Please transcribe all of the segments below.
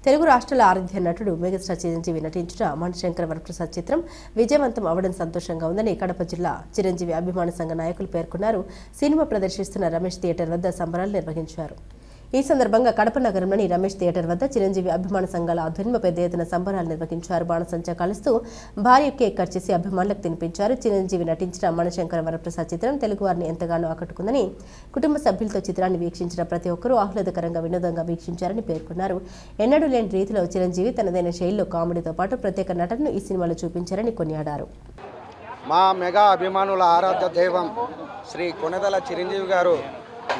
తెలుగు రాష్ట్రాల ఆరాధ్య నటుడు మెగాస్టార్ చిరంజీవి నటించిన మణిశంకర వరప్రసాద్ చిత్రం విజయవంతం అవడం సంతోషంగా ఉందని కడప జిల్లా చిరంజీవి అభిమాన సంఘ నాయకులు పేర్కొన్నారు. సినిమా ప్రదర్శిస్తున్న రమేష్ థియేటర్ వద్ద సంబరాలు నిర్వహించారు. ఈ సందర్భంగా కడప నగరంలోని రమేష్ థియేటర్ వద్ద చిరంజీవి అభిమాన సంఘాల ఆధ్వర్యంలో పెద్ద ఎత్తున సంబరాలు నిర్వహించారు. బాణసంచా కాలుస్తూ భారీ కేక్ కట్ చేసి అభిమానులకు తినిపించారు. చిరంజీవి నటించిన మణిశంకర వరప్రసాద్ చిత్రం తెలుగువారిని ఎంతగానో ఆకట్టుకుందని, కుటుంబ సభ్యులతో చిత్రాన్ని వీక్షించిన ప్రతి ఒక్కరూ ఆహ్లాదకరంగా వినోదంగా వీక్షించారని పేర్కొన్నారు. ఎన్నడూ లేని రీతిలో చిరంజీవి తనదైన శైలిలో కామెడీతో పాటు ప్రత్యేక నటనను ఈ సినిమాలో చూపించారని కొనియాడారు. మా మెగా అభిమానుల ఆరాధ్య దైవం శ్రీ కొనెదల చిరంజీవి గారు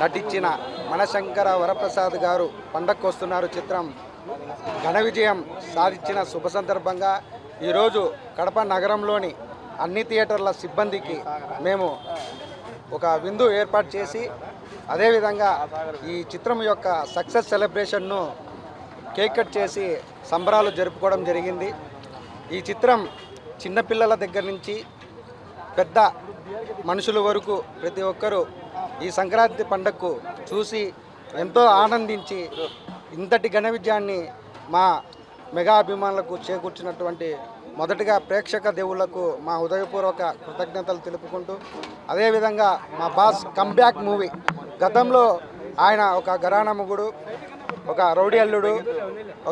నటించిన మణిశంకర వరప్రసాద్ గారు పండగకు వస్తున్నారు చిత్రం ఘన విజయం సాధించిన శుభ సందర్భంగా ఈరోజు కడప నగరంలోని అన్ని థియేటర్ల సిబ్బందికి మేము ఒక విందు ఏర్పాటు చేసి అదేవిధంగా ఈ చిత్రం యొక్క సక్సెస్ సెలబ్రేషన్ను కేక్ కట్ చేసి సంబరాలు జరుపుకోవడం జరిగింది. ఈ చిత్రం చిన్నపిల్లల దగ్గర నుంచి పెద్ద మనుషుల వరకు ప్రతి ఒక్కరూ ఈ సంక్రాంతి పండుగకు చూసి ఎంతో ఆనందించి ఇంతటి ఘన విజయాన్ని మా మెగా అభిమానులకు చేకూర్చినటువంటి మొదటిగా ప్రేక్షక దేవుళ్లకు మా హృదయపూర్వక కృతజ్ఞతలు తెలుపుకుంటూ, అదేవిధంగా మా బాస్ కంబ్యాక్ మూవీ గతంలో ఆయన ఒక ఘరానా మొగుడు, ఒక రౌడీ అల్లుడు,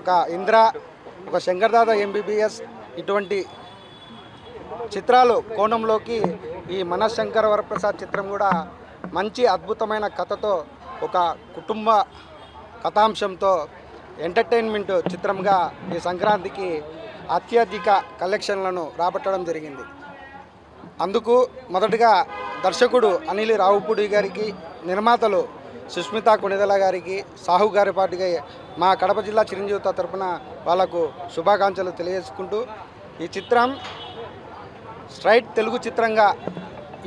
ఒక ఇంద్ర, ఒక శంకర్దాద ఎంబీబీఎస్ ఇటువంటి చిత్రాలు కోణంలోకి ఈ మణిశంకర వరప్రసాద్ చిత్రం కూడా మంచి అద్భుతమైన కథతో ఒక కుటుంబ కథాంశంతో ఎంటర్టైన్మెంట్ చిత్రంగా ఈ సంక్రాంతికి అత్యధిక కలెక్షన్లను రాబట్టడం జరిగింది. అందుకు మొదటగా దర్శకుడు అనిల్ రావుపూడి గారికి, నిర్మాతలు సుష్మిత కొణిదెల గారికి, సాహు గారి పాటికి మా కడప జిల్లా చిరంజీవితో తరపున వాళ్లకు శుభాకాంక్షలు తెలియజేసుకుంటూ, ఈ చిత్రం స్ట్రైట్ తెలుగు చిత్రంగా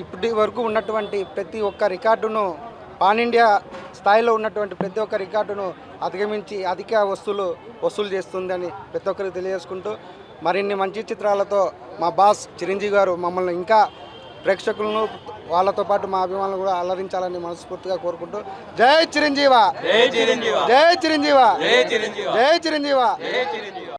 ఇప్పటి వరకు ఉన్నటువంటి ప్రతి ఒక్క రికార్డును, పాన్ ఇండియా స్థాయిలో ఉన్నటువంటి ప్రతి ఒక్క రికార్డును అధిగమించి అధిక వసూలు చేస్తుందని ప్రతి ఒక్కరికి తెలియజేసుకుంటూ, మరిన్ని మంచి చిత్రాలతో మా బాస్ చిరంజీవి గారు మమ్మల్ని ఇంకా ప్రేక్షకులను వాళ్ళతో పాటు మా అభిమానులు కూడా అలరించాలని మనస్ఫూర్తిగా కోరుకుంటూ, జై చిరంజీవ, జై చిరంజీవ, జై చిరంజీవ, జై చిరంజీవ, జై చిరంజీవ.